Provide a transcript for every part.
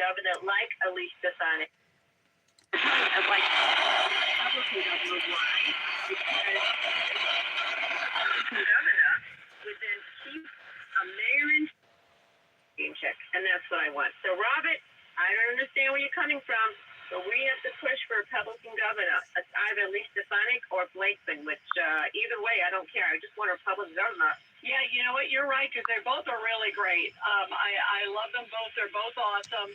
governor like Elise Stefanik. Like Republican governor, why? Because the governor would then keep a mayor in check, and that's what I want. So, Robert, I don't understand where you're coming from, but we have to push for a Republican governor. It's either Elise Stefanik or Blakeman, which either way, I don't care. I just want a Republican governor. Yeah, you know what? You're right, because they both are really great. I love them both. They're both awesome.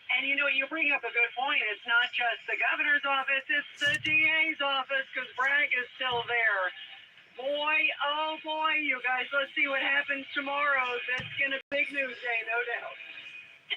And, you know, you bring up a good point. It's not just the governor's office, it's the DA's office, because Bragg is still there. Boy, oh boy, you guys, let's see what happens tomorrow. That's going to be big news day, no doubt. The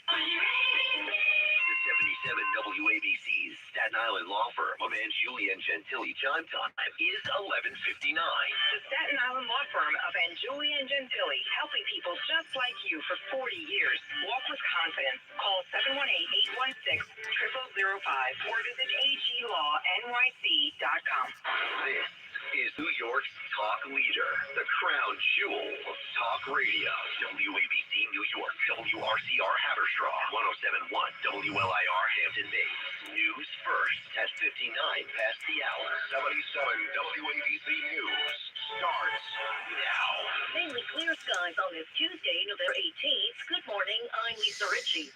77 WABC's Staten Island law firm of Anjuli and Gentili chime time is 11:59. The Staten Island law firm of Anjuli and Gentili, helping people just like you for 40 years. Walk with confidence. Call 718-816-0005 or visit aglawnyc.com. This is New York's talk leader, the crown jewel of talk radio. WABC New York, WRCR Haverstraw, 107.1 WLIR Hampton Bays. News first at 59 past the hour. 77 WABC News starts now. Mainly clear skies on this Tuesday, November 18th. Good morning, I'm Lisa Ritchie.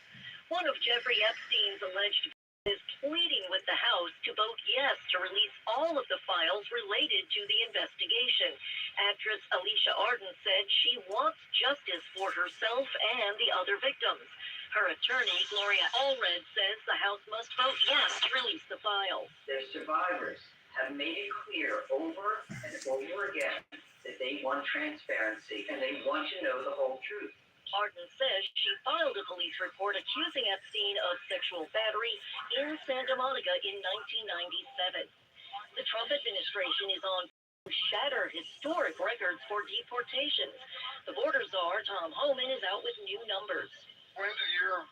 One of Jeffrey Epstein's alleged is pleading with the House to vote yes to release all of the files related to the investigation. Actress Alicia Arden said she wants justice for herself and the other victims. Her attorney, Gloria Allred, says the House must vote yes to release the files. Their survivors have made it clear over and over again that they want transparency and they want to know the whole truth. Arden says she filed a police report accusing Epstein of sexual battery in Santa Monica in 1997. The Trump administration is on to shatter historic records for deportations. The border czar, Tom Homan, is out with new numbers. We ended the year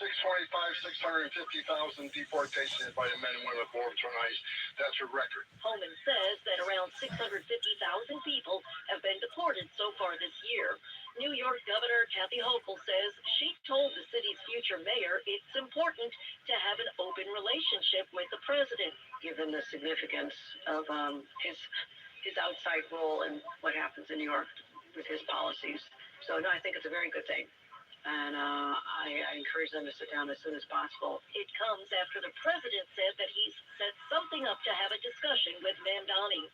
650,000 deportations by the men and women of border patrol. That's a record. Homan says that around 650,000 people have been deported so far this year. New York Governor Kathy Hochul says she told the city's future mayor it's important to have an open relationship with the president, given the significance of his outside role and what happens in New York with his policies. So, no, I think it's a very good thing. And I encourage them to sit down as soon as possible. It comes after the president said that he's set something up to have a discussion with Mamdani.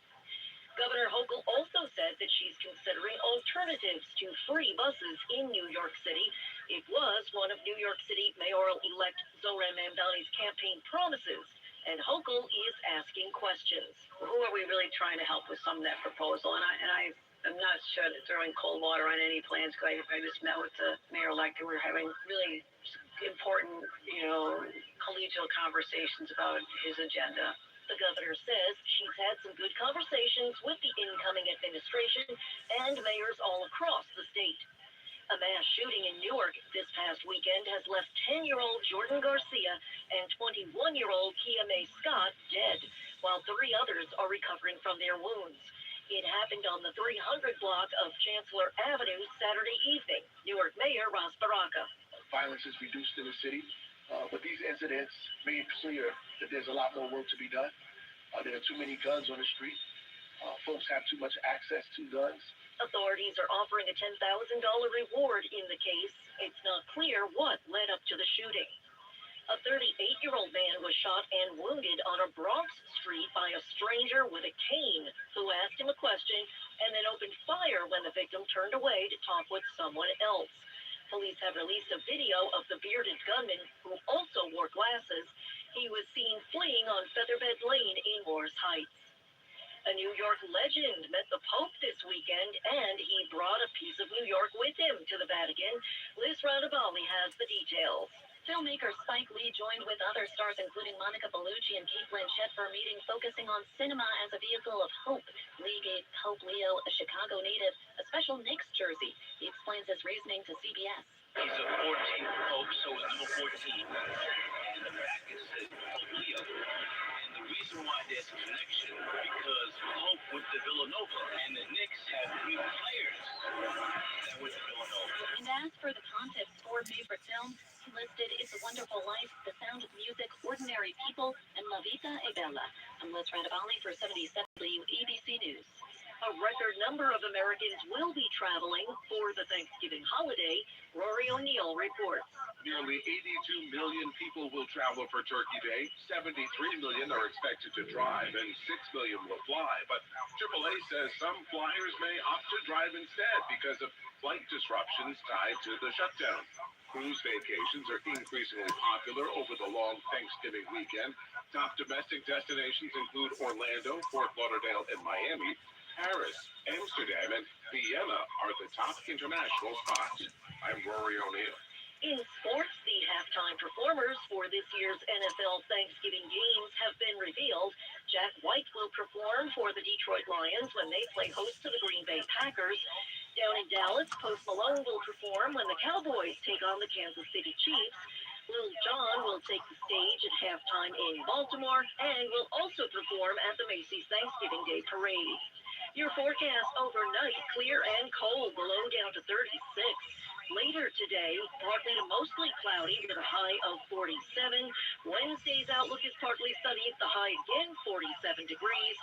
Governor Hochul also said that she's considering alternatives to free buses in New York City. It was one of New York City mayoral-elect Zohran Mamdani's campaign promises, and Hochul is asking questions. Who are we really trying to help with some of that proposal? And I'm not sure that throwing cold water on any plans, because I just met with the mayor-elect and we're having really important, collegial conversations about his agenda. The governor says she's had some good conversations with the incoming administration and mayors all across the state. A mass shooting in Newark this past weekend has left 10-year-old Jordan Garcia and 21-year-old Kia Mae Scott dead, while 3 others are recovering from their wounds. It happened on the 300 block of Chancellor Avenue Saturday evening. Newark Mayor Ras Baraka. Violence is reduced in the city, but these incidents made clear that there's a lot more work to be done. There are too many guns on the street. Folks have too much access to guns. Authorities are offering a $10,000 reward in the case. It's not clear what led up to the shooting. A 38-year-old man was shot and wounded on a Bronx street by a stranger with a cane who asked him a question and then opened fire when the victim turned away to talk with someone else. Police have released a video of the bearded gunman, who also wore glasses. He was seen fleeing on Featherbed Lane in Morris Heights. A New York legend met the Pope this weekend, and he brought a piece of New York with him to the Vatican. Liz Radabali has the details. Filmmaker Spike Lee joined with other stars, including Monica Bellucci and Cate Blanchett, for a meeting focusing on cinema as a vehicle of hope. Lee gave Pope Leo, a Chicago native, a special Knicks jersey. He explains his reasoning to CBS. He's a 14th Pope, so is number 14. And the back is Pope Leo. And the reason why there's a connection, because Pope went to Villanova, and the Knicks have 3 players that went to Villanova. And as for the contest's 4 favorite films, he listed Wonderful Life, The Sound of Music, Ordinary People, and La Vita e Bella. I'm Liz Radabali for 77 WABC News. A record number of Americans will be traveling for the Thanksgiving holiday. Rory O'Neill reports. Nearly 82 million people will travel for Turkey Day. 73 million are expected to drive, and 6 million will fly. But AAA says some flyers may opt to drive instead because of flight disruptions tied to the shutdown. Cruise vacations are increasingly popular over the long Thanksgiving weekend. Top domestic destinations include Orlando, Fort Lauderdale, and Miami. Paris, Amsterdam, and Vienna are the top international spots. I'm Rory O'Neill. In sports, the halftime performers for this year's NFL Thanksgiving games have been revealed. Jack White will perform for the Detroit Lions when they play host to the Green Bay Packers. Down in Dallas, Post Malone will perform when the Cowboys take on the Kansas City Chiefs. Lil Jon will take the stage at halftime in Baltimore and will also perform at the Macy's Thanksgiving Day Parade. Your forecast overnight, clear and cold, the low down to 36. Later today, partly to mostly cloudy with a high of 47. Wednesday's outlook is partly sunny at the high again, 47 degrees.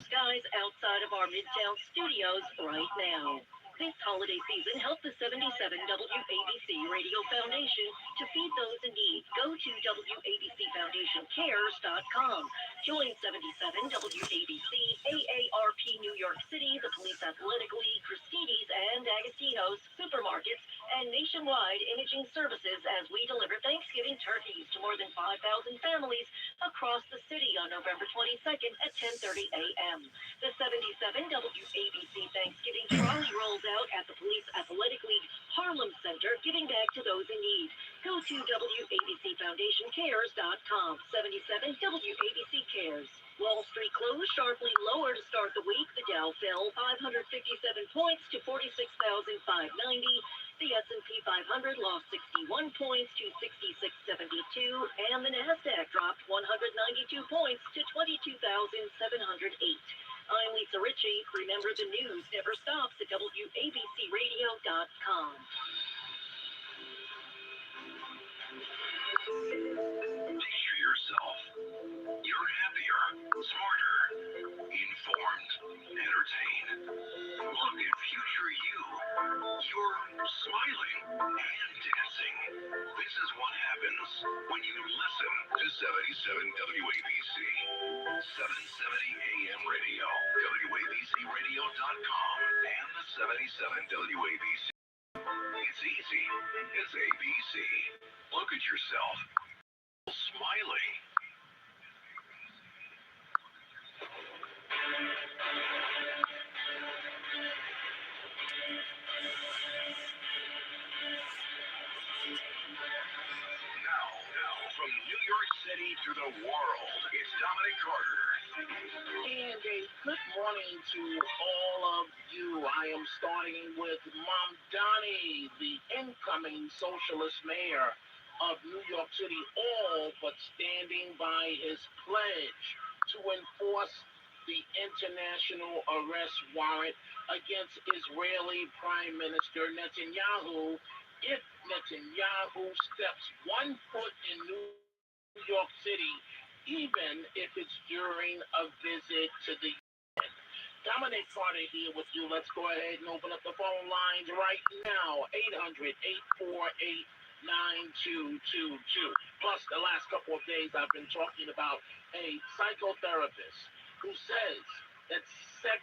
Skies outside of our Midtown studios right now. This holiday season, help the 77 WABC Radio Foundation to feed those in need. Go to WABCFoundationCares.com. Join 77 WABC, AARP New York City, the Police Athletic League, Christini's and Agostino's, supermarkets, and nationwide imaging services as we deliver Thanksgiving turkeys to more than 5,000 families across the city on November 22nd at 10:30 a.m. The 77 WABC Thanksgiving trolley rolls out at the Police Athletic League Harlem Center, giving back to those in need. Go to WABCFoundationCares.com. 77 WABC Cares. Wall Street closed sharply lower to start the week. The Dow fell 557 points to 46,590. The S&P 500 lost 61 points to 6672, and the Nasdaq dropped 192 points to 22,708. I'm Lisa Ritchie. Remember, the news never stops at WABCRadio.com. Picture yourself. You're happier, smarter, informed, entertained. Look at future you. You're smiling and dancing. This is what happens when you listen to 77 WABC. 770 AM radio, WABCRadio.com, and the 77 WABC. It's easy. It's ABC. Look at yourself. Smiling. Now, from New York City to the world, it's Dominic Carter. And a good morning to all of you. I am starting with Mom Donnie, the incoming socialist mayor of New York City, all but standing by his pledge to enforce the international arrest warrant against Israeli Prime Minister Netanyahu if Netanyahu steps one foot in New York City, even if it's during a visit to the UN. Dominic Carter here with you. Let's go ahead and open up the phone lines right now. 800-848-9222. Plus, the last couple of days I've been talking about a psychotherapist who says that 75%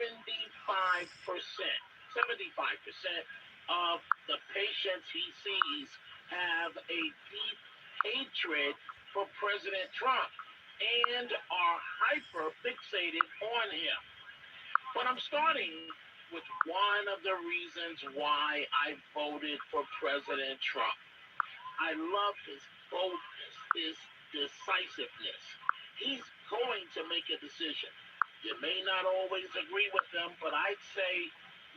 of the patients he sees have a deep hatred for President Trump and are hyper fixated on him. But I'm starting with one of the reasons why I voted for President Trump. I love his boldness, his decisiveness. He's going to make a decision. You may not always agree with him, but I'd say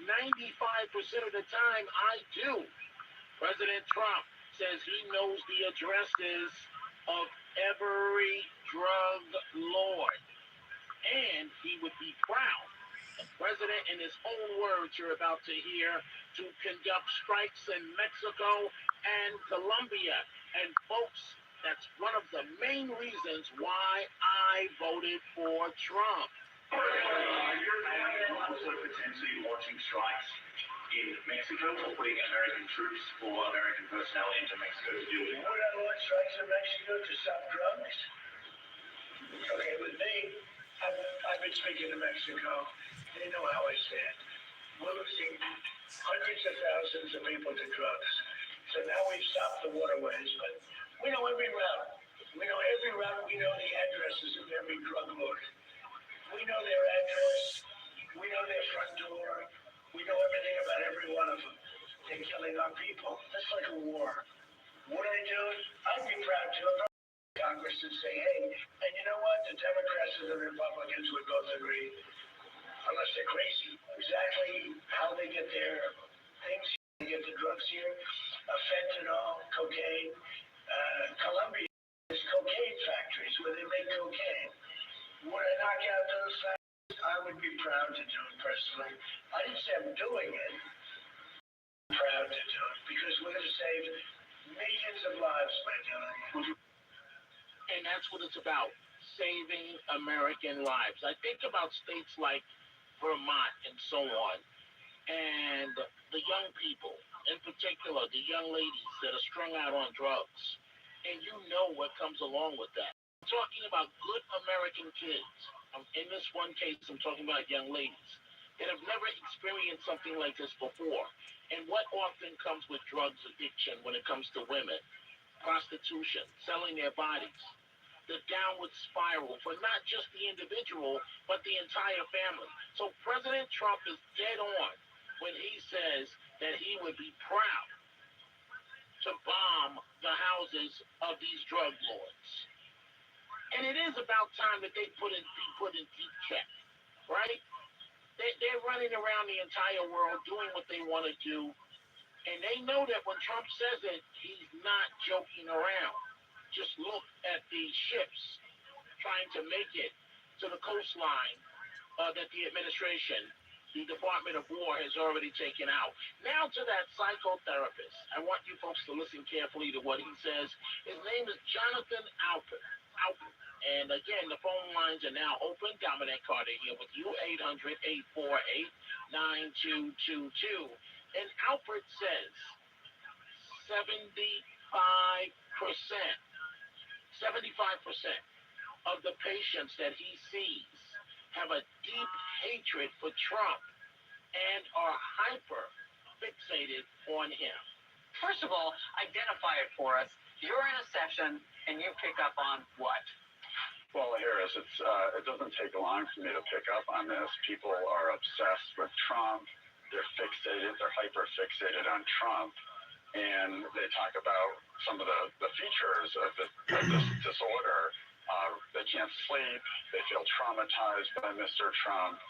95% of the time I do. President Trump says he knows the addresses of every drug lord, and he would be proud, the president, in his own words you're about to hear, to conduct strikes in Mexico and Colombia. And folks, That's one of the main reasons why I voted for Trump. You're also potentially launching strikes in Mexico or putting American troops or American personnel into Mexico to deal with. Would I launch strikes in Mexico to stop drugs? Okay, with me, I've been speaking to Mexico. They know how I stand. We're losing hundreds of thousands of people to drugs. So now we've stopped the waterways, but we know every route. We know every route. We know the addresses of every drug lord. We know their address. We know their front door. We know everything about every one of them. They're killing our people. That's like a war. Would I do it? I'd be proud to. Congress and say, hey, and you know what? The Democrats and the Republicans would both agree, unless they're crazy, exactly how they get their things, they get the drugs here, fentanyl, cocaine. Colombia is cocaine factories where they make cocaine. Would I knock out those factories? I would be proud to do it personally. I didn't say I'm doing it. I'm proud to do it because we're going to save millions of lives by doing it. And that's what it's about, saving American lives. I think about states like Vermont and so on, and the young people, in particular, the young ladies that are strung out on drugs. And you know what comes along with that. I'm talking about good American kids. In this one case, I'm talking about young ladies that have never experienced something like this before. And what often comes with drugs addiction when it comes to women? Prostitution, selling their bodies. The downward spiral for not just the individual, but the entire family. So President Trump is dead on when he says that he would be proud to bomb the houses of these drug lords. And it is about time that they be put in deep check, right? They're running around the entire world doing what they want to do, and they know that when Trump says it, he's not joking around. Just look at the ships trying to make it to the coastline that the administration, the Department of War, has already taken out. Now to that psychotherapist. I want you folks to listen carefully to what he says. His name is Jonathan Alpert. And again, the phone lines are now open. Dominic Carter here with you, 800-848-9222. And Alpert says 75% of the patients that he sees have a deep hatred for Trump and are hyper fixated on him. First of all, identify it for us. You're in a session and you pick up on what? Well, Harris, it doesn't take long for me to pick up on this. People are obsessed with Trump. They're fixated. They're hyper fixated on Trump. And they talk about some of the features of this disorder. They can't sleep. They feel traumatized by Mr. Trump.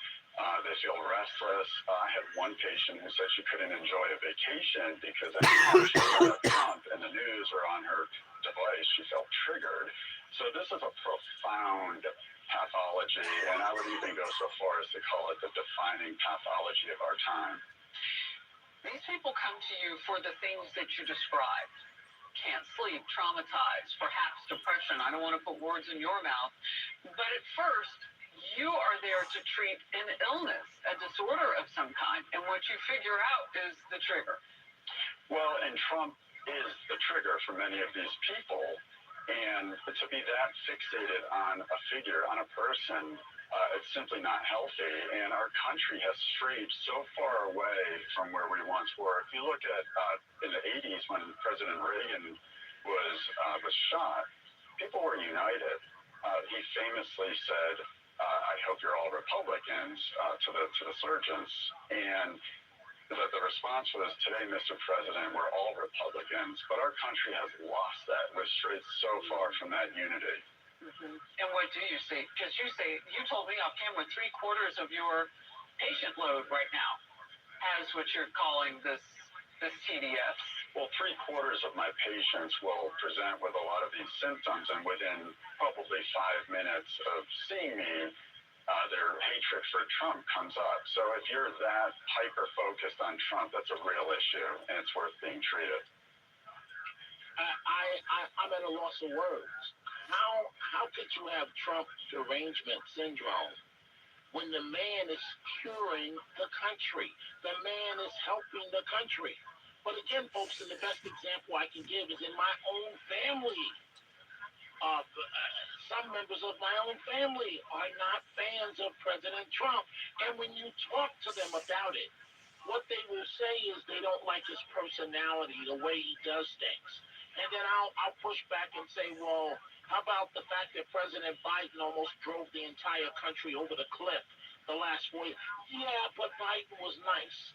They feel restless. I had one patient who said she couldn't enjoy a vacation because anytime she saw Trump in the news or on her device, she felt triggered. So this is a profound pathology, and I would even go so far as to call it the defining pathology of our time. These people come to you for the things that you described. Can't sleep, traumatized, perhaps depression. I don't want to put words in your mouth. But at first, you are there to treat an illness, a disorder of some kind. And what you figure out is the trigger. Well, and Trump is the trigger for many of these people. And to be that fixated on a figure, on a person, it's simply not healthy. And our country has strayed so far away from where we once were. If you look at in the 80s when President Reagan was shot, people were united. He famously said, I hope you're all Republicans to the surgeons. And the response was, today, Mr. President, we're all Republicans, but our country has lost that. We've strayed so far from that unity. Mm-hmm. And what do you see? Because you told me off camera 3/4 of your patient load right now has what you're calling this TDS. Well, 3/4 of my patients will present with a lot of these symptoms, and within probably 5 minutes of seeing me, their hatred for Trump comes up. So if you're that hyper-focused on Trump, that's a real issue, and it's worth being treated. I I'm at a loss of words. How could you have Trump derangement syndrome when the man is curing the country? The man is helping the country. But again, folks, and the best example I can give is in my own family. Some members of my own family are not fans of President Trump. And when you talk to them about it, what they will say is they don't like his personality, the way he does things. And then I'll push back and say, well, how about the fact that President Biden almost drove the entire country over the cliff the last 4 years? Yeah, but Biden was nice.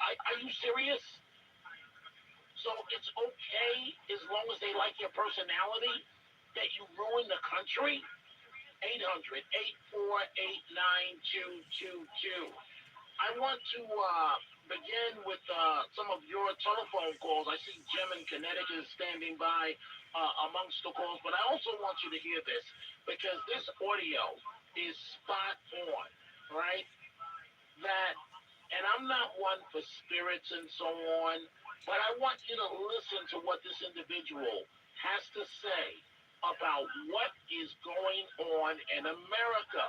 Are you serious? So it's okay as long as they like your personality that you ruin the country? 800-848-9222. I want to begin with some of your telephone calls. I see Jim in Connecticut is standing by amongst the calls, but I also want you to hear this because this audio is spot on, right? And I'm not one for spirits and so on, but I want you to listen to what this individual has to say about what is going on in America.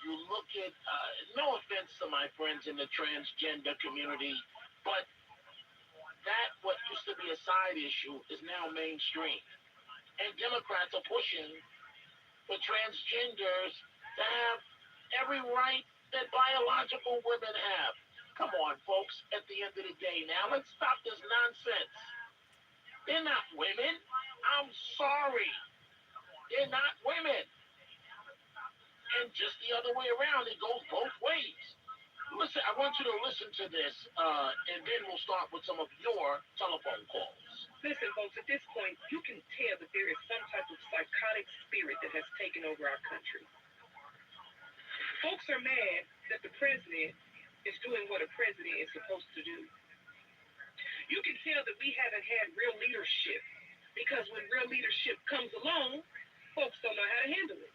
You look at, no offense to my friends in the transgender community, but that what used to be a side issue is now mainstream. And Democrats are pushing for transgenders to have every right that biological women have. Come on, folks, at the end of the day now, let's stop this nonsense. They're not women. I'm sorry. They're not women. And just the other way around, it goes both ways. Listen, I want you to listen to this, and then we'll start with some of your telephone calls. Listen, folks, at this point, you can tell that there is some type of psychotic spirit that has taken over our country. Folks are mad that the president is doing what a president is supposed to do. You can tell that we haven't had real leadership because when real leadership comes along, folks don't know how to handle it.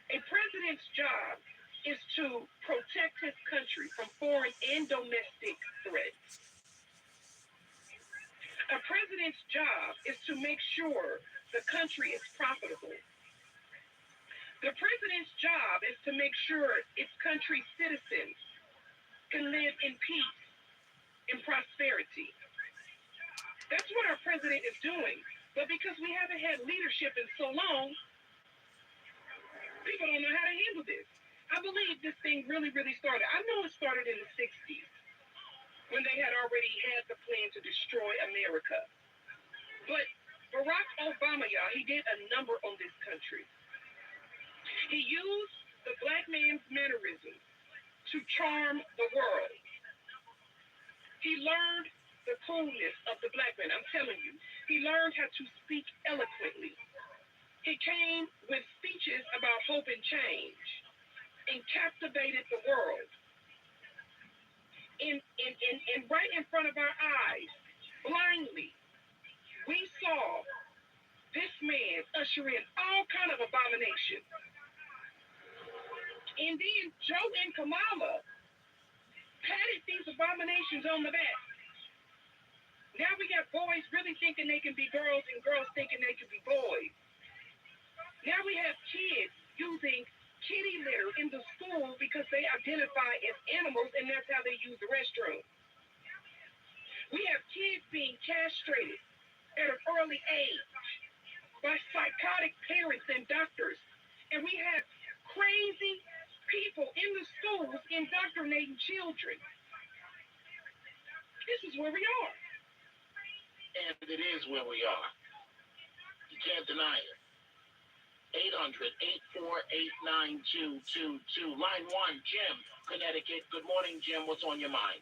A president's job is to protect his country from foreign and domestic threats. A president's job is to make sure the country is profitable. The president's job is to make sure its country's citizens can live in peace and prosperity. That's what our president is doing. But because we haven't had leadership in so long, people don't know how to handle this. I believe this thing really, really started. I know it started in the 60s when they had already had the plan to destroy America. But Barack Obama, y'all, he did a number on this country. He used the black man's mannerisms to charm the world. He learned the coolness of the black man. I'm telling you, he learned how to speak eloquently. He came with speeches about hope and change and captivated the world. In right in front of our eyes, blindly, we saw this man usher in all kind of abominations. And then Joe and Kamala patted these abominations on the back. Now we got boys really thinking they can be girls and girls thinking they can be boys. Now we have kids using kitty litter in the school because they identify as animals and that's how they use the restroom. We have kids being castrated at an early age by psychotic parents and doctors. And we have crazy people in the schools indoctrinating children. This is where we are. And it is where we are. You can't deny it. 800-848-9222. Line 1, Jim, Connecticut. Good morning, Jim. What's on your mind?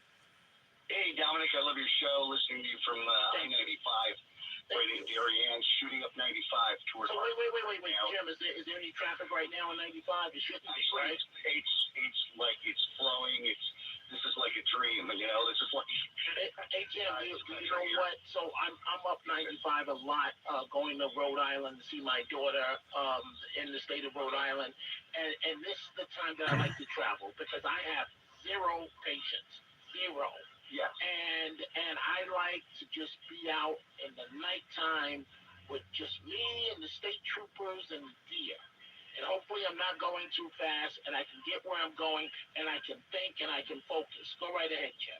Hey, Dominic, I love your show. Listening to you from I-95. Right in Darien, shooting up 95 towards. So wait, Jim. Is there any traffic right now on 95? It shouldn't be, right? It's like it's flowing. This is like a dream, you know. This is like. Hey Jim, you know what? So I'm up 95 a lot, going to Rhode Island to see my daughter in the state of Rhode Island, and this is the time that I like to travel because I have zero patience. Zero. Yes. And I like to just be out in the nighttime with just me and the state troopers and deer. And hopefully I'm not going too fast and I can get where I'm going and I can think and I can focus. Go right ahead, Jim.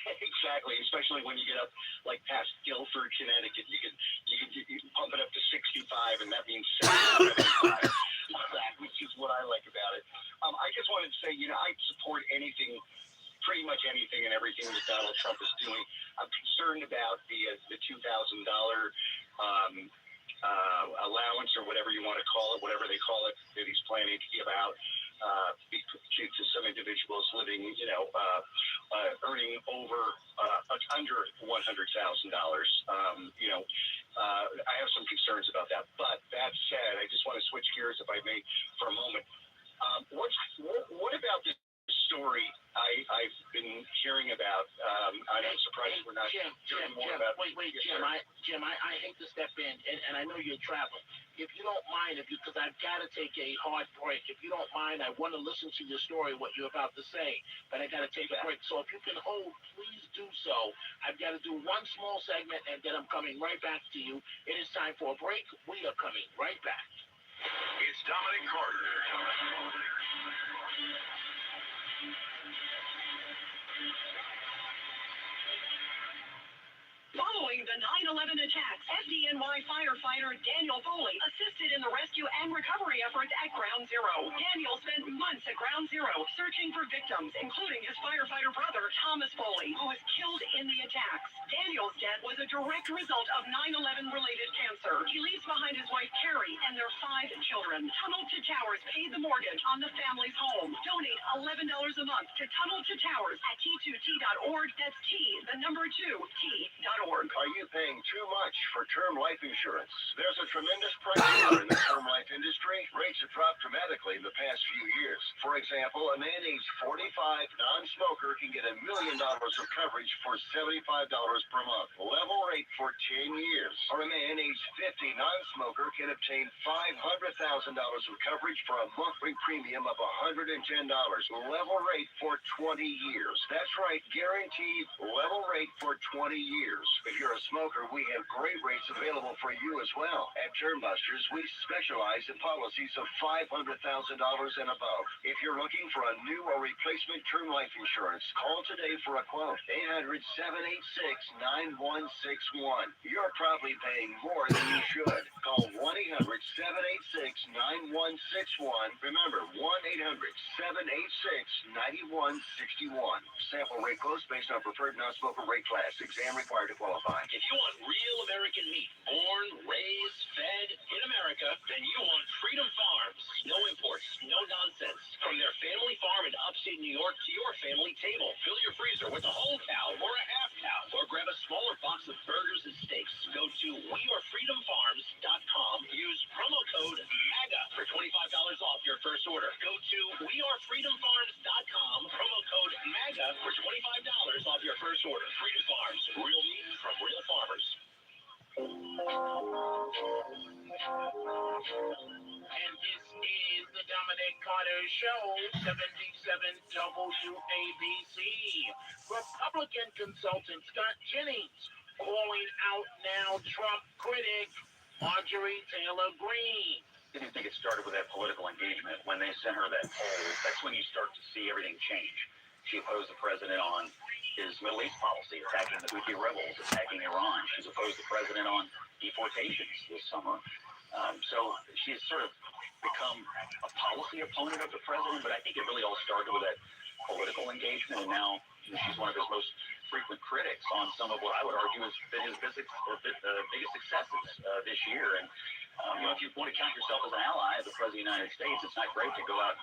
Exactly, especially when you get up like past Guilford, Connecticut, you can pump it up to 65, and that means 75, which is what I like about it. I just wanted to say, I support anything, pretty much anything and everything that Donald Trump is doing. I'm concerned about the $2,000 allowance or whatever you want to call it, whatever they call it, that he's planning to give out to some individuals living, earning over under $100,000. I have some concerns about that. But that said, I just want to switch gears, if I may, for a moment. What about this story I've been hearing about? I'm surprised we're not hearing more about. Wait, Jim, I hate to step in, and I know you're traveling. If you don't mind, because I've got to take a hard break. If you don't mind, I want to listen to your story, what you're about to say, but I got to take a break. So if you can hold, please do so. I've got to do one small segment, and then I'm coming right back to you. It is time for a break. We are coming right back. It's Dominic Carter. Following the 9/11 attacks, FDNY firefighter Daniel Foley assisted in the rescue and recovery efforts at Ground Zero. Daniel spent months at Ground Zero searching for victims, including his firefighter brother, Thomas Foley, who was killed in the attacks. Daniel's death was a direct result of 9/11-related cancer. He leaves behind his wife, Carrie, and their 5 children. Tunnel to Towers paid the mortgage on the family's home. Donate $11 a month to Tunnel to Towers at T2T.org. That's T2T.org. Are you paying too much for term life insurance? There's a tremendous price war in the term life industry. Rates have dropped dramatically in the past few years. For example, a man aged 45, non-smoker, can get $1 million of coverage for $75 per month. Level rate for 10 years. Or a man aged 50, non-smoker, can obtain $500,000 of coverage for a monthly premium of $110. Level rate for 20 years. That's right, guaranteed level rate for 20 years. If you're a smoker, we have great rates available for you as well. At Termbusters, we specialize in policies of $500,000 and above. If you're looking for a new or replacement term life insurance, call today for a quote. 800-786-9161. You're probably paying more than you should. Call 1-800-786-9161. Remember, 1-800-786-9161. Sample rate quotes based on preferred non-smoker rate class. Exam required to qualify. If you want real American meat, born, raised, fed in America, then you want Freedom Farms. No imports, no nonsense. From their family farm in upstate New York to your family table. Fill your freezer with a whole cow or a half cow, or grab a smaller box of burgers and steaks. Go to wearefreedomfarms.com. Use promo code MAGA for $25 off your first order. Go to wearefreedomfarms.com. Promo code MAGA for $25 off your first order. Freedom Farms, real meat from real farmers. And this is the Dominic Carter Show, 77 WABC. Republican consultant Scott Jennings calling out now Trump critic Marjorie Taylor Greene. Didn't think it started with that political engagement. When they sent her that poll, that's when you start to see everything change. She opposed the president on his Middle East policy, attacking the Houthi rebels, attacking Iran. She's opposed the president on deportations this summer. So she's sort of become a policy opponent of the president, but I think it really all started with that political engagement, and now she's one of his most frequent critics on some of what I would argue has been his biggest successes this year. And if you want to count yourself as an ally of the President of the United States, it's not great to go out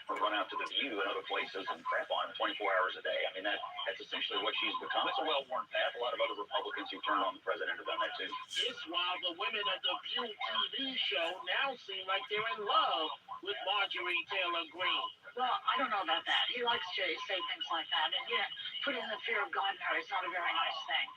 or run out to the View and other places and crap on him 24 hours a day. I mean, that's essentially what she's become. It's a well-worn path. A lot of other Republicans who turned on the president have done that too. This while the women of the View TV show now seem like they're in love with Marjorie Taylor Greene. Well, I don't know about that. He likes to say things like that, and putting the fear of God in her is not a very nice thing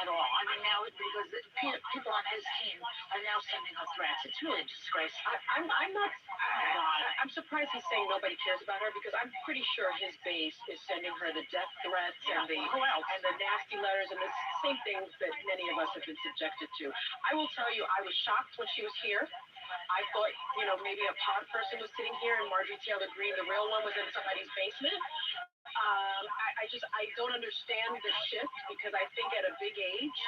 at all. I mean, now because people on his team are now sending her threats. It's really a disgrace. I'm surprised he's saying nobody cares about her because I'm pretty sure his base is sending her the death threats and the nasty letters and the same things that many of us have been subjected to. I will tell you, I was shocked when she was here. I thought, maybe a pod person was sitting here and Marjorie Taylor Greene, the real one, was in somebody's basement. I don't understand the shift because I think at a big age,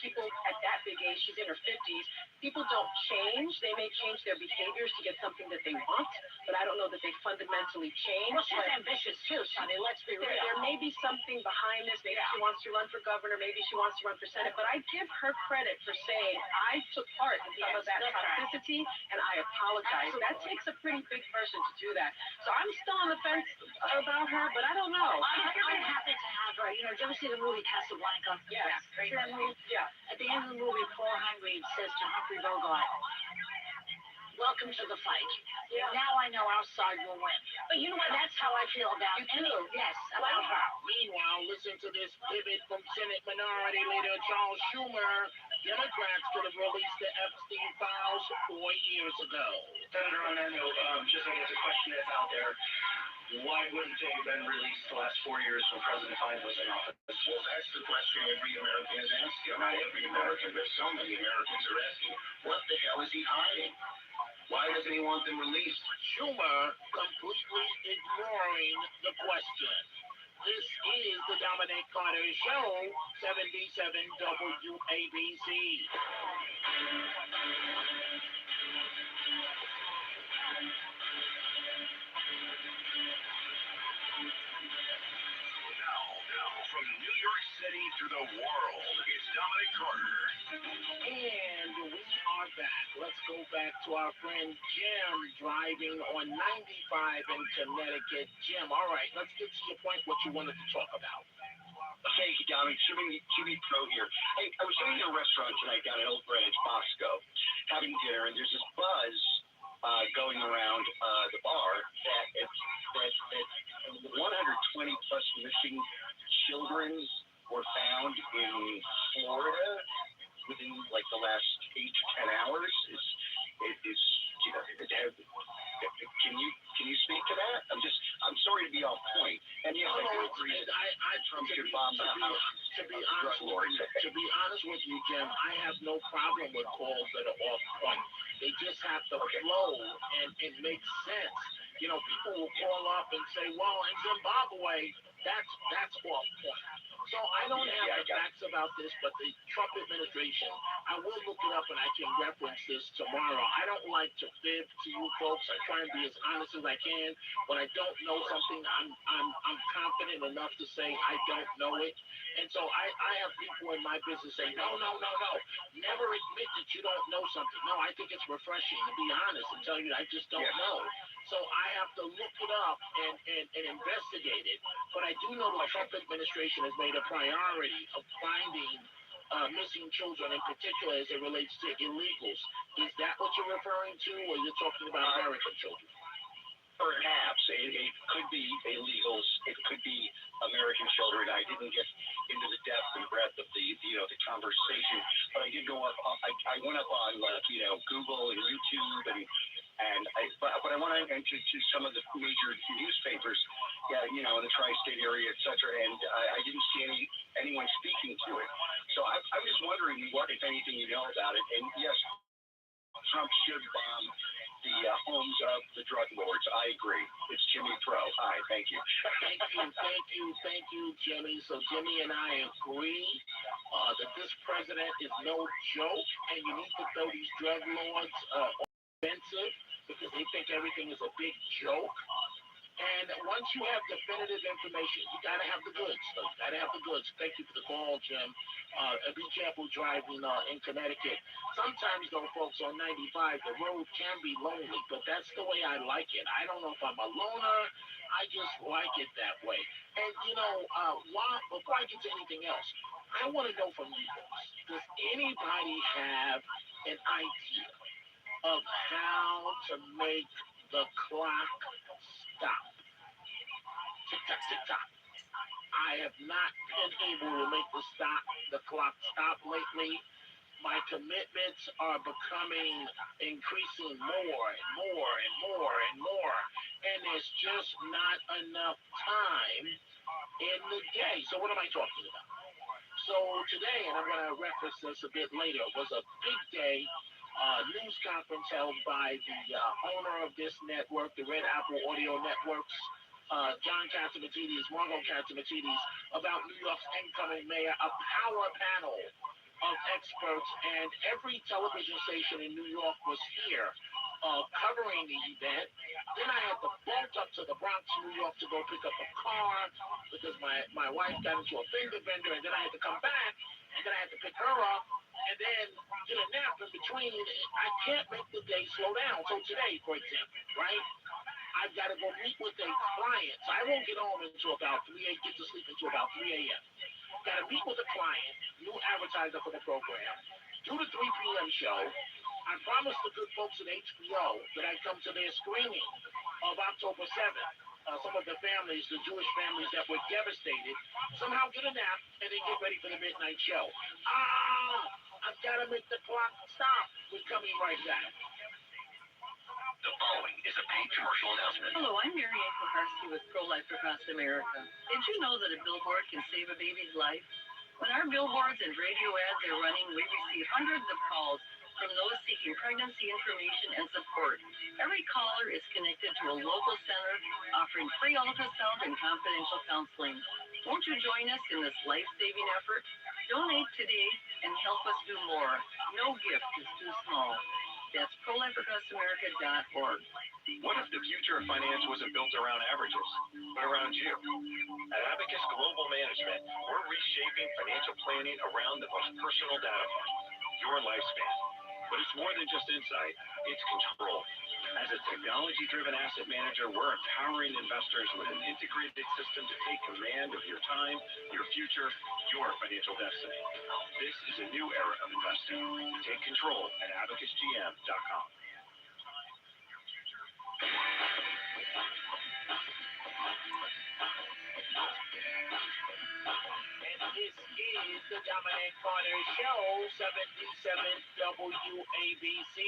people at that big age, she's in her 50s, people don't change. They may change their behaviors to get something that they want, but I don't know that they fundamentally change. Well, she's ambitious too, Sonny. Let's be real. There may be something behind this. Maybe she wants to run for governor. Maybe she wants to run for Senate. But I give her credit for saying, I took part in some of that toxicity, and I apologize. That takes a pretty big person to do that. So I'm still on the fence about her, but I don't know. I'm happy to have her. Did you ever see the movie Casablanca? Yes. See that movie? Yeah. At the end of the movie, Paul Heinrich says to Humphrey Bogart, "Welcome to the fight. Yeah. Now I know our side will win." But you know what? That's how I feel about Yes, about her. Meanwhile, listen to this pivot from Senate Minority Leader Charles Schumer. Democrats could have released the Epstein files 4 years ago. Senator, on that note, just I guess a question that's out there. Why wouldn't they have been released the last 4 years when President Biden was in office? Well, that's the question every American is asking. Not every American, but so many Americans are asking, what the hell is he hiding? Why doesn't he want them released? Schumer completely ignoring the question. This is the Dominic Carter Show, 77 WABC. Now, from New York City to the world, it's Dominic Carter. And we are back. Let's go back to our friend Jim driving on 95 in Connecticut. Jim, all right, let's get to your point, what you wanted to talk about. Thank you, Dominic. Jimmy Pro here. Hey, I was sitting in a restaurant tonight down at Old Greenwich, Bosco, having dinner, and there's this buzz going around the bar that 120 plus missing children were found in Florida within like the last 8 to 10 hours. Can you speak to that? I'm sorry to be off point. And yes, I do agree that Trump should bomb the house. To be honest with you, Jim, I have no problem with calls that are off point. They just have to flow and make sense. People will call up and say, well, in Zimbabwe, that's off point. So I don't have the facts about this, but the Trump administration, I will look it up and I can reference this tomorrow. I don't like to fib to you folks. I try and be as honest as I can. When I don't know something, I'm confident enough to say I don't know it. And so I have people in my business say, no. Never admit that you don't know something. No, I think it's refreshing to be honest and tell you I just don't know. So I have to look it up and investigate it. But I do know the Trump administration has made a priority of finding missing children, in particular as it relates to illegals. Is that what you're referring to, or you're talking about American children? Perhaps it could be illegals. It could be American children. I didn't get into the depth and breadth of the conversation, but I did go up. I went up on Google and YouTube but I went into some of the major newspapers, in the tri-state area, etc. And I didn't see anyone speaking to it. So I was wondering what, if anything, you know about it. And yes, Trump should bomb the homes of the drug lords. I agree. It's Jimmy Pro. Hi, thank you. Thank you, Jimmy. So Jimmy and I agree that this president is no joke, and you need to throw these drug lords offensive because they think everything is a big joke. And once you have definitive information, you got to have the goods. Thank you for the call, Jim. Be careful driving in Connecticut. Sometimes, though, folks, on 95, the road can be lonely, but that's the way I like it. I don't know if I'm a loner. I just like it that way. And, before I get to anything else, I want to know from you folks, does anybody have an idea of how to make the clock stop? Tick-tock, tick-tock. I have not been able to make the clock stop lately. my commitments are becoming increasing more and more and more and more, and there's just not enough time in the day. So what am I talking about? So today, and I'm going to reference this a bit later, was a big day news conference held by the owner of this network, the Red Apple Audio Networks, John Catsimatidis, Margot Catsimatidis, about New York's incoming mayor, a power panel of experts, and every television station in New York was here covering the event. Then I had to bolt up to the Bronx, New York to go pick up a car because my wife got into a fender bender, and then I had to come back, and then I had to pick her up, and then get a nap in between. I can't make the day slow down. So today, for example, right, I've got to go meet with a client. So I won't get home until about 3 a.m., get to sleep until about 3 a.m. Got to meet with a client, new advertiser for the program, do the 3 p.m. show. I promised the good folks at HBO that I'd come to their screening of October 7th. Some of the families, the Jewish families that were devastated, somehow get a nap and then get ready for the midnight show. I've got to make the clock stop. We're coming right back. The following is a paid commercial announcement. Hello, I'm Mary Ann Kuharski with Pro-Life Across America. Did you know that a billboard can save a baby's life? When our billboards and radio ads are running, we receive hundreds of calls from those seeking pregnancy information and support. Every caller is connected to a local center offering free ultrasound and confidential counseling. Won't you join us in this life-saving effort? Donate today and help us do more. No gift is too small. That's prolifeacrossamerica.org. What if the future of finance wasn't built around averages, but around you? At Abacus Global Management, we're reshaping financial planning around the most personal data point, your lifespan. But it's more than just insight, it's control. As a technology-driven asset manager, we're empowering investors with an integrated system to take command of your time, your future, your financial destiny. This is a new era of investing. Take control at abacusgm.com. This is the Dominic Carter Show, 77 WABC.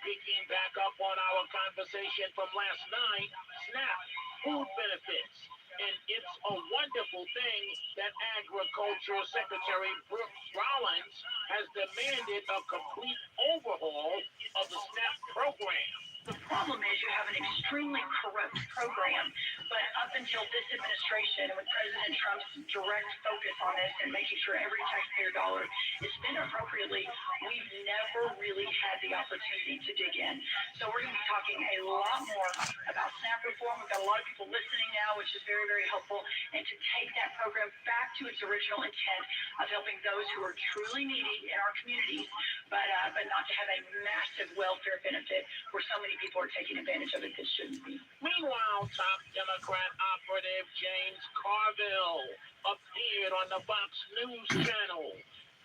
Picking back up on our conversation from last night, SNAP, food benefits. And it's a wonderful thing that Agriculture Secretary Brooks Rollins has demanded a complete overhaul of the SNAP program. The problem is you have an extremely corrupt program, but up until this administration, with President Trump's direct focus on this and making sure every taxpayer dollar is spent appropriately, we've never really had the opportunity to dig in. So we're going to be talking a lot more about SNAP reform. We've got a lot of people listening now, which is very, very helpful, and to take that program back to its original intent of helping those who are truly needy in our communities, but not to have a massive welfare benefit where so many people are taking advantage of it that shouldn't be. Meanwhile, top Democrat operative James Carville appeared on the Fox News channel.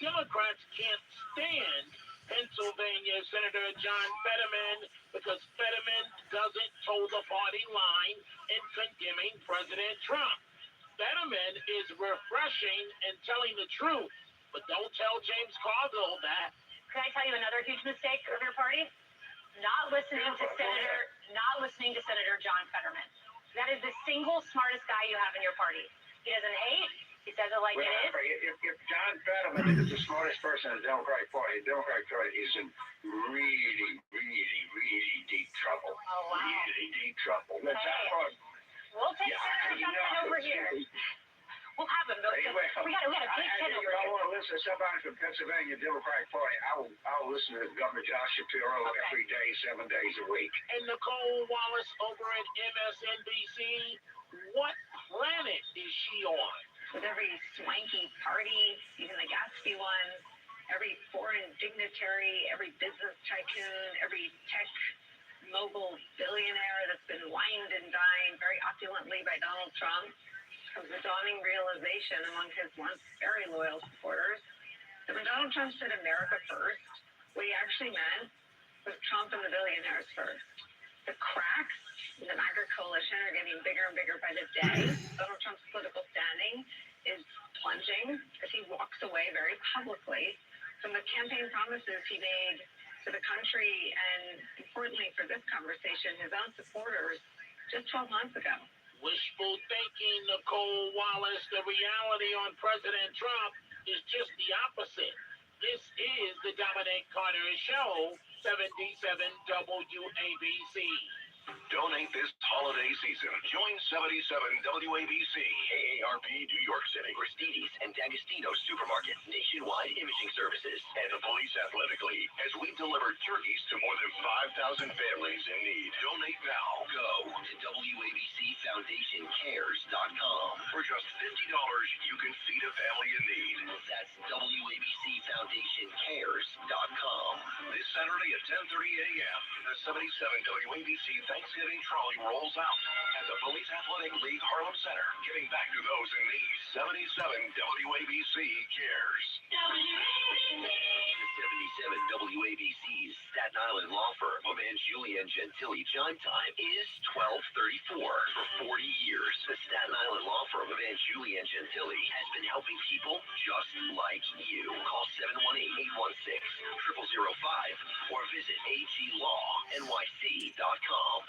Democrats can't stand Pennsylvania Senator John Fetterman because Fetterman doesn't toe the party line in condemning President Trump. Fetterman is refreshing and telling the truth, but don't tell James Carville that. Can I tell you another huge mistake of your party? Not listening to Senator John Fetterman. That is the single smartest guy you have in your party. He doesn't hate. He says it like it is. If John Fetterman is the smartest person in the Democratic Party is in really, really, really deep trouble. Oh, wow. Really deep trouble. We'll take Senator Fetterman over here. We'll have him. We had a big tent over I here. want to listen to somebody from Pennsylvania Democratic Party. I'll listen to Governor Josh Shapiro every day, 7 days a week. And Nicole Wallace over at MSNBC, what planet is she on? With every swanky party, even the Gatsby ones, every foreign dignitary, every business tycoon, every tech mogul billionaire that's been wined and dined very opulently by Donald Trump, comes the dawning realization among his once very loyal supporters that when Donald Trump said America first, what he actually meant was Trump and the billionaires first. The cracks in the MAGA coalition are getting bigger and bigger by the day. Donald Trump's political standing is plunging as he walks away very publicly from the campaign promises he made to the country and, importantly for this conversation, his own supporters just 12 months ago. Wishful thinking, Nicole Wallace. The reality on President Trump is just the opposite. This is the Dominic Carter Show, 77 WABC. Donate this holiday season. Join 77 WABC, AARP New York City, Aristides and D'Agostino Supermarket, Nationwide Imaging Services, and the Police Athletic League as we deliver turkeys to more than 5,000 families in need. Donate now. Go to WABCFoundationCares.com. For just $50, you can feed a family in need. That's WABCFoundationCares.com. This Saturday at 10:30 a.m., the 77 WABC Thanksgiving Trolley rolls out at the Police Athletic League Harlem Center, giving back to those in need. 77 WABC cares. The 77 WABC's Staten Island law firm of Julie and Gentili chime time is 12:34. For 40 years, the Staten Island law firm of Julie and Gentili has been helping people just like you. Call 718-816-0005 or visit aglawnyc.com.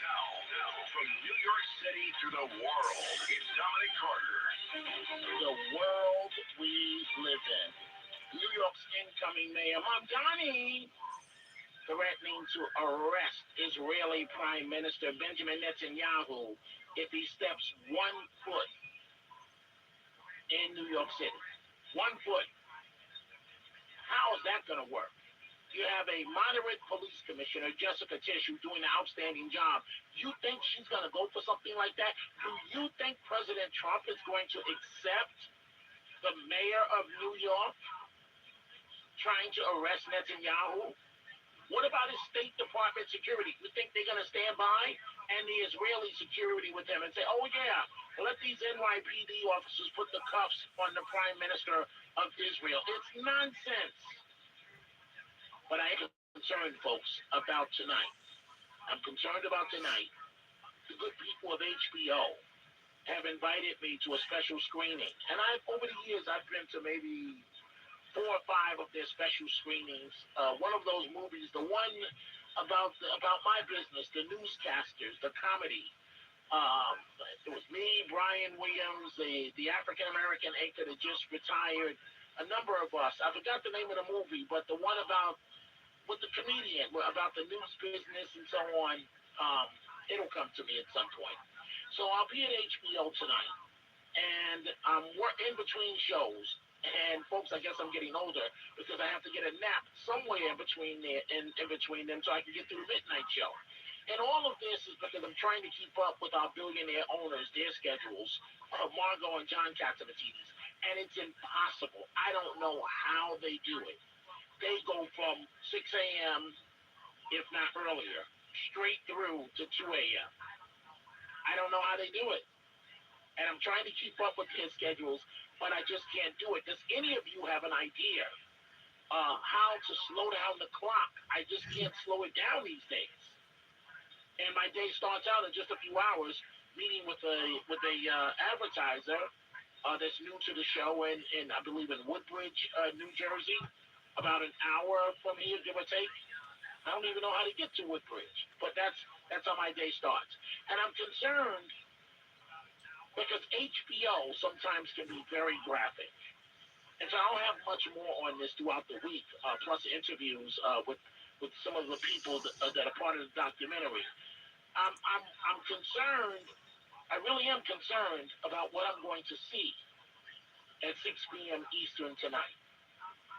Now, from New York City to the world, it's Dominic Carter. The world we live in. New York's incoming mayor, Mamdani, threatening to arrest Israeli Prime Minister Benjamin Netanyahu if he steps 1 foot in New York City. 1 foot. How is that going to work? You have a moderate police commissioner, Jessica Tisch, who's doing an outstanding job. You think she's going to go for something like that? Do you think President Trump is going to accept the mayor of New York trying to arrest Netanyahu? What about his State Department security? You think they're going to stand by and the Israeli security with him and say, oh, yeah, let these NYPD officers put the cuffs on the Prime Minister of Israel? It's nonsense. But I am concerned, folks, about tonight. I'm concerned about tonight. The good people of HBO have invited me to a special screening. And over the years, I've been to maybe 4 or 5 of their special screenings. One of those movies, the one about my business, the newscasters, the comedy. It was me, Brian Williams, the African-American anchor that just retired, a number of us. I forgot the name of the movie, but the one with the comedian, about the news business and so on, it'll come to me at some point. So I'll be at HBO tonight, and we're in between shows. And folks, I guess I'm getting older because I have to get a nap somewhere in between them so I can get through the midnight show. And all of this is because I'm trying to keep up with our billionaire owners, their schedules, Margot and John Catsimatidis. And it's impossible. I don't know how they do it. They go from 6 a.m., if not earlier, straight through to 2 a.m. I don't know how they do it. And I'm trying to keep up with their schedules, but I just can't do it. Does any of you have an idea how to slow down the clock? I just can't slow it down these days. And my day starts out in just a few hours, meeting with a advertiser that's new to the show in I believe in Woodbridge, New Jersey, about an hour from here, give or take. I don't even know how to get to Woodbridge, but that's how my day starts. And I'm concerned because HBO sometimes can be very graphic. And so I don't have much more on this throughout the week, plus interviews with some of the people that are part of the documentary. I'm concerned. I really am concerned about what I'm going to see at 6 p.m. Eastern tonight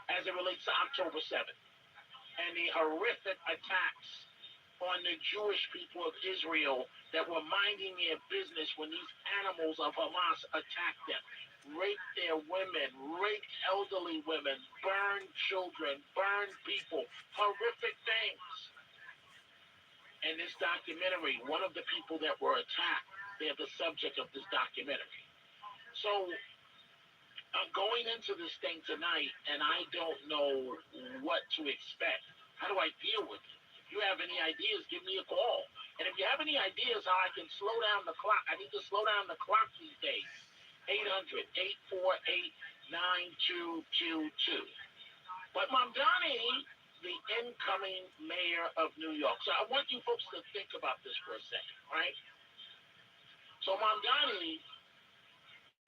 as it relates to October 7th and the horrific attacks on the Jewish people of Israel that were minding their business when these animals of Hamas attacked them, raped their women, raped elderly women, burned children, burned people, horrific things. And this documentary, one of the people that were attacked, they're the subject of this documentary. So I'm going into this thing tonight, and I don't know what to expect. How do I deal with it? If you have any ideas, give me a call. And if you have any ideas how I can slow down the clock, I need to slow down the clock these days. 800-848-9222. But Mamdani, the incoming mayor of New York. So I want you folks to think about this for a second, right? So Mamdani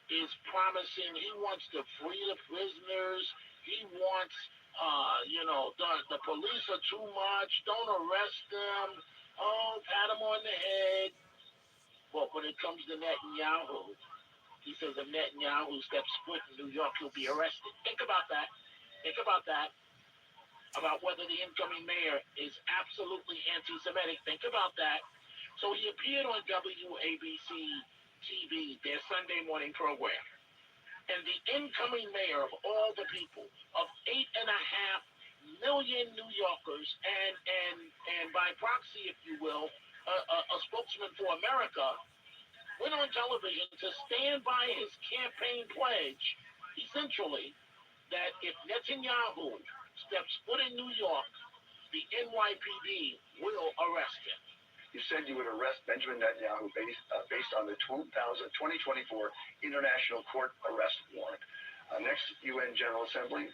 is promising he wants to free the prisoners. He wants, the police are too much. Don't arrest them. Oh, pat him on the head. But when it comes to Netanyahu, he says if Netanyahu steps foot in New York, he'll be arrested. Think about that. Think about that. About whether the incoming mayor is absolutely anti-Semitic. Think about that. So he appeared on WABC TV, their Sunday morning program. And the incoming mayor of all the people, of 8.5 million New Yorkers, and by proxy, if you will, a spokesman for America, went on television to stand by his campaign pledge, essentially, that if Netanyahu steps foot in New York, the NYPD will arrest him. You said you would arrest Benjamin Netanyahu based on the 2024 International Court arrest warrant. Next UN General Assembly,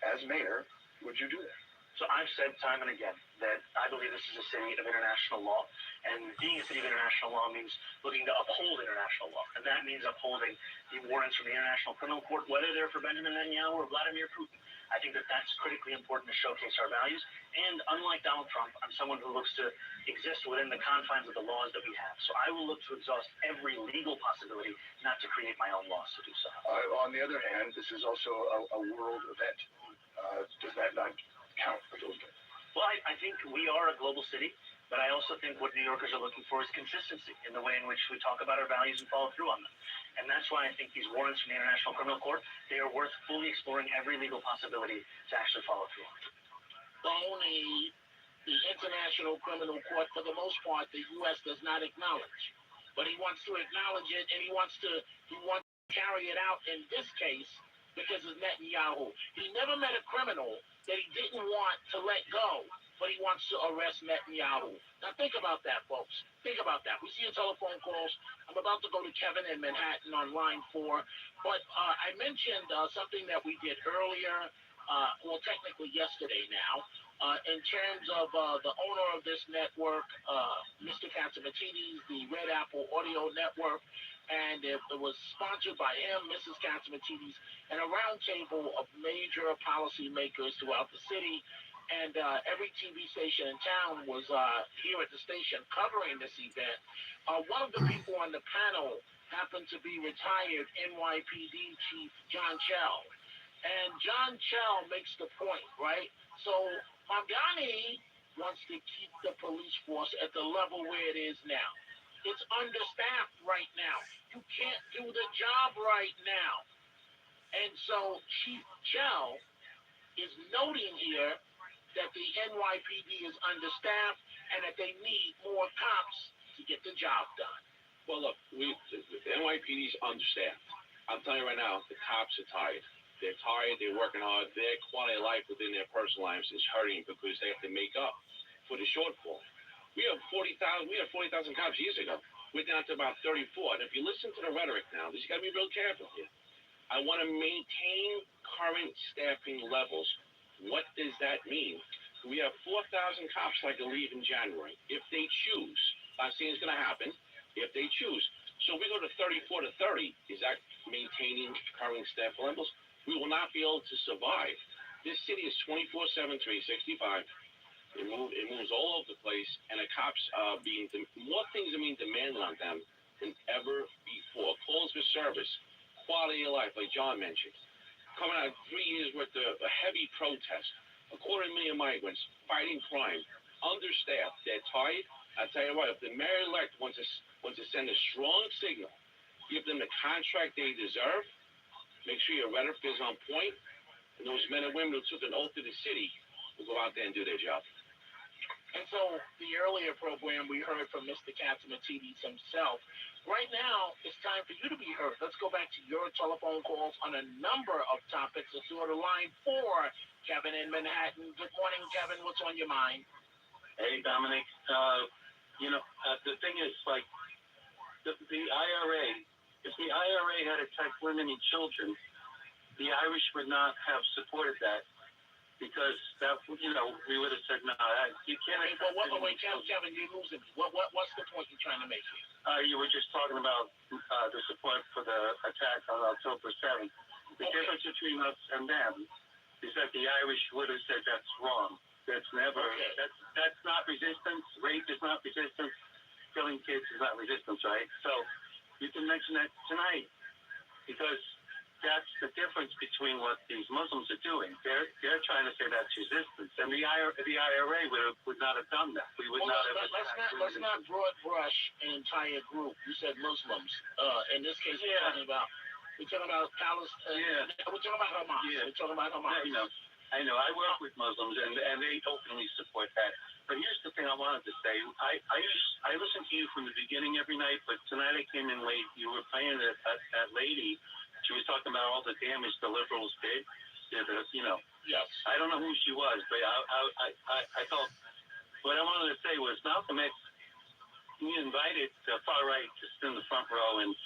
as mayor, would you do that? So I've said time and again that I believe this is a city of international law, and being a city of international law means looking to uphold international law, and that means upholding the warrants from the International Criminal Court, whether they're for Benjamin Netanyahu or Vladimir Putin. I think that that's critically important to showcase our values, and unlike Donald Trump, I'm someone who looks to exist within the confines of the laws that we have. So I will look to exhaust every legal possibility, not to create my own laws to do so. On the other hand, this is also a world event. Does that not count for those things? Well, I think we are a global city, but I also think what New Yorkers are looking for is consistency in the way in which we talk about our values and follow through on them. And that's why I think these warrants from the International Criminal Court, they are worth fully exploring every legal possibility to actually follow through on. Only the International Criminal Court, for the most part, the U.S. does not acknowledge. But he wants to acknowledge it, and he wants to carry it out in this case because of Netanyahu. He never met a criminal that he didn't want to let go, but he wants to arrest Netanyahu. Now think about that, folks. Think about that. We see your telephone calls. I'm about to go to Kevin in Manhattan on line 4, but I mentioned something that we did earlier, technically yesterday now, in terms of the owner of this network, Mr. Katzimatidis, the Red Apple Audio Network, and it was sponsored by him, Mrs. Katzimatidis, and a roundtable of major policymakers throughout the city. And every TV station in town was here at the station covering this event. One of the people on the panel happened to be retired NYPD Chief John Chell. And John Chell makes the point, right? So Mamdani wants to keep the police force at the level where it is now. It's understaffed right now. You can't do the job right now. And so Chief Chell is noting here that the NYPD is understaffed and that they need more cops to get the job done. Well, look, the NYPD is understaffed. I'm telling you right now, the cops are tired. They're tired. They're working hard. Their quality of life within their personal lives is hurting because they have to make up for the shortfall. We had 40,000 cops years ago. We're down to about 34. And if you listen to the rhetoric now, you got to be real careful here. I want to maintain current staffing levels. What does that mean? We have 4,000 cops like to leave in January if they choose. Not saying it's going to happen. If they choose. So if we go to 34 to 30, is that maintaining current staff levels? We will not be able to survive. This city is 24/7, 365. It moves all over the place, and the cops are more things are being demanded on them than ever before. Calls for service, quality of life, like John mentioned. Coming out of 3 years worth of a heavy protest, 250,000 migrants fighting crime, understaffed, they're tired. I tell you what, if the mayor-elect wants to send a strong signal, give them the contract they deserve, make sure your rhetoric is on point, and those men and women who took an oath to the city will go out there and do their job. And so the earlier program, we heard from Mr. Katzimatidis himself. Right now, it's time for you to be heard. Let's go back to your telephone calls on a number of topics. Let's go to line 4, Kevin in Manhattan. Good morning, Kevin. What's on your mind? Hey, Dominic. The thing is, like, the IRA, if the IRA had attacked women and children, the Irish would not have supported that because that, we would have said, no, you can't. Wait, Kevin, you're losing me. What's the point you're trying to make here? You were just talking about the support for the attack on October 7th. The difference between us and them is that the Irish would have said that's wrong. That's never, that's not resistance. Rape is not resistance. Killing kids is not resistance, right? So you can mention that tonight because that's the difference between what these Muslims are doing. They're trying to say that's resistance, and the IRA would not have done that. We would not have. Let's not broad brush an entire group. You said Muslims. In this case, we're talking about Palestine. We're talking about Hamas. We're talking about Hamas. I know. I work with Muslims, and they openly support that. But here's the thing I wanted to say. I listen to you from the beginning every night, but tonight I came in late. You were playing that lady. She was talking about all the damage the liberals did. Yes. I don't know who she was, but I thought what I wanted to say was Malcolm X. He invited the far right to sit in the front row, and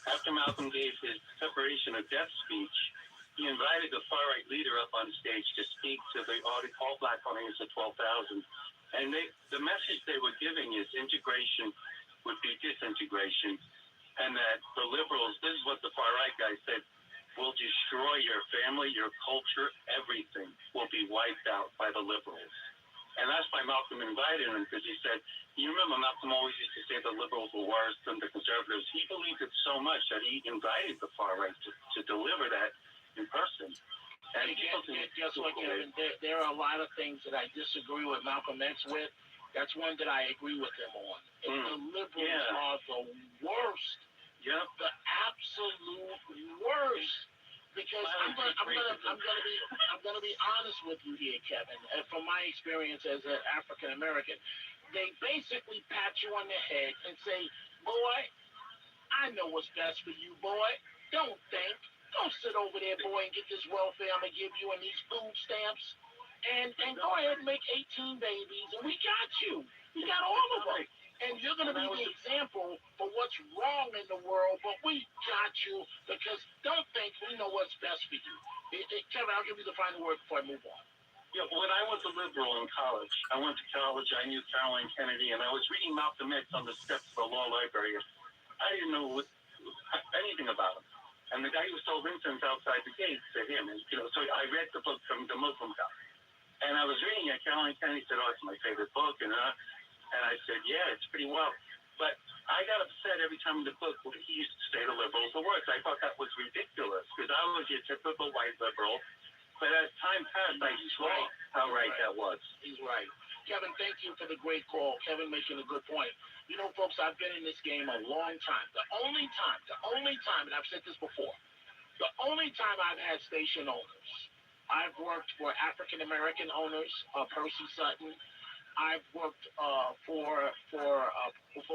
after Malcolm gave his separation of death speech, he invited the far right leader up on stage to speak to the all black audience of 12,000. And the message they were giving is integration would be disintegration, and that the liberals, this is what the far right guy said, will destroy your family, your culture, everything will be wiped out by the liberals. And that's why Malcolm invited him, because he said, you remember Malcolm always used to say the liberals were worse than the conservatives. He believed it so much that he invited the far right to deliver that in person. And guess what, Kevin? There are a lot of things that I disagree with Malcolm X with. That's one that I agree with him on. The liberals are the worst. Yep. The absolute worst. Because I'm gonna be honest with you here, Kevin. From my experience as an African American, they basically pat you on the head and say, "Boy, I know what's best for you, boy. Don't think. Don't sit over there, boy, and get this welfare I'm going to give you and these food stamps. And go ahead and make 18 babies, and we got you. We got all of them. And you're going to be the example for what's wrong in the world, but we got you because don't think we know what's best for you." Kevin, I'll give you the final word before I move on. Yeah, when I was a liberal in college, I went to college, I knew Caroline Kennedy, and I was reading Malcolm X on the steps of the law library. I didn't know anything about him. And the guy who sold incense outside the gate to him, and so I read the book from the Muslim guy. And I was reading it. Caroline Kennedy said, "Oh, it's my favorite book." And I said, "Yeah, it's pretty well." But I got upset every time in the book he used to say the liberals were worse. I thought that was ridiculous because I was your typical white liberal. But as time passed, I saw how right that was. He's right. Kevin, thank you for the great call. Kevin making a good point. Folks, I've been in this game a long time. The only time, and I've said this before, the only time I've had station owners, I've worked for African American owners, Percy Sutton. I've worked for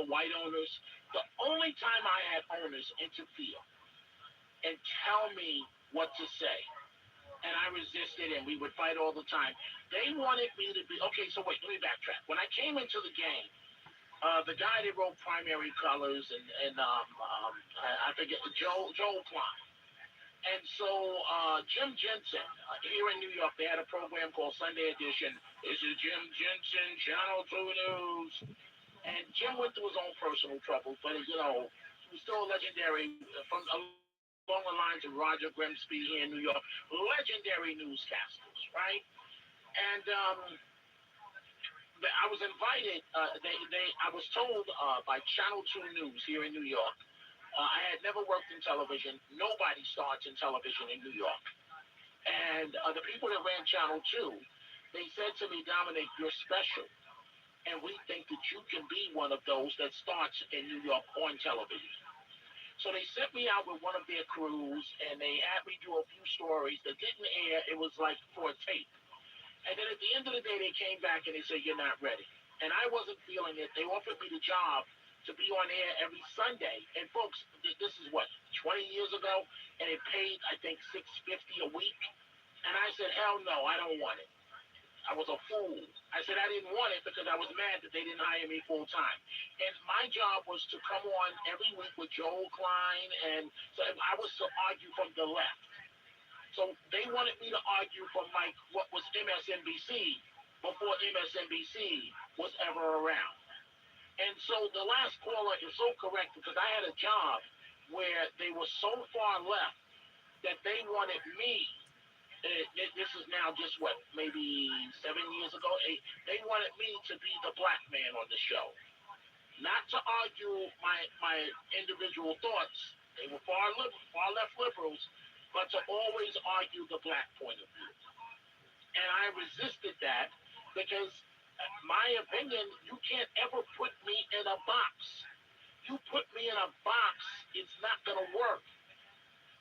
white owners. The only time I had owners interfere and tell me what to say, and I resisted, and we would fight all the time. They wanted me to be okay. So wait, let me backtrack. When I came into the game, the guy that wrote Primary Colors and I forget Joel Klein. And so Jim Jensen here in New York, they had a program called Sunday Edition. This is Jim Jensen, Channel 2 News. And Jim went through his own personal troubles, but he was still legendary from along the lines of Roger Grimsby here in New York, legendary newscasters, right? And I was invited. I was told by Channel 2 News here in New York. I had never worked in television. Nobody starts in television in New York. And the people that ran Channel 2, they said to me, "Dominic, you're special, and we think that you can be one of those that starts in New York on television." So they sent me out with one of their crews, and they had me do a few stories that didn't air. It was like for a tape. And then at the end of the day, they came back and they said, "You're not ready." And I wasn't feeling it. They offered me the job to be on air every Sunday. And folks, this is what, 20 years ago? And it paid, I think, $650 a week. And I said, "Hell no, I don't want it." I was a fool. I said I didn't want it because I was mad that they didn't hire me full time. And my job was to come on every week with Joel Klein, and so I was to argue from the left. So they wanted me to argue from like what was MSNBC before MSNBC was ever around. And so the last caller is so correct because I had a job where they were so far left that they wanted me. This is now just what, maybe 7 years ago. They wanted me to be the black man on the show, not to argue my individual thoughts. They were far left liberals, but to always argue the black point of view. And I resisted that because, my opinion, you can't ever put me in a box. You put me in a box, it's not going to work.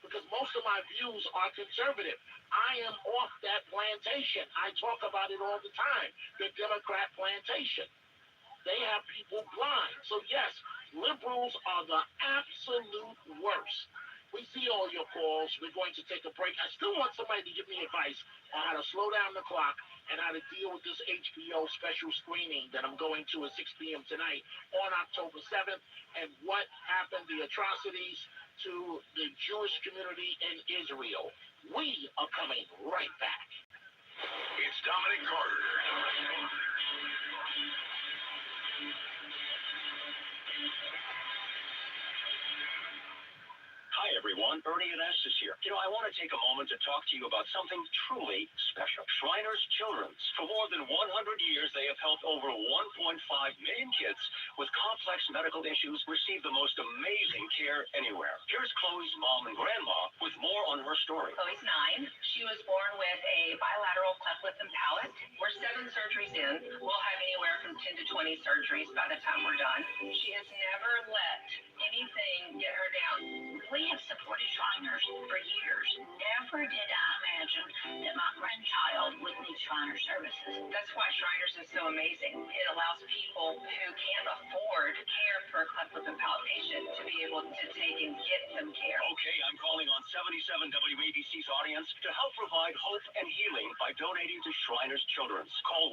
Because most of my views are conservative. I am off that plantation. I talk about it all the time, the Democrat plantation. They have people blind. So yes, liberals are the absolute worst. We see all your calls. We're going to take a break. I still want somebody to give me advice on how to slow down the clock and how to deal with this HBO special screening that I'm going to at 6 p.m. tonight on October 7th, and what happened, the atrocities to the Jewish community in Israel. We are coming right back. It's Dominic Carter. Hi, everyone. Bernie and Estes here. I want to take a moment to talk to you about something truly special. Shriners Children's. For more than 100 years, they have helped over 1.5 million kids with complex medical issues receive the most amazing care anywhere. Here's Chloe's mom and grandma with more on her story. Chloe's 9. She was born with a bilateral cleft lip and palate. We're 7 surgeries in. We'll have anywhere from 10 to 20 surgeries by the time we're done. She has never let anything get her down. We have supported Shriners for years. Never did I imagine that my grandchild would need Shriner services. That's why Shriners is so amazing. It allows people who can't afford care for a cleft lip and palate patient to be able to take and get some care. Okay, I'm calling on 77 WABC's audience to help provide hope and healing by donating to Shriners Children's. Call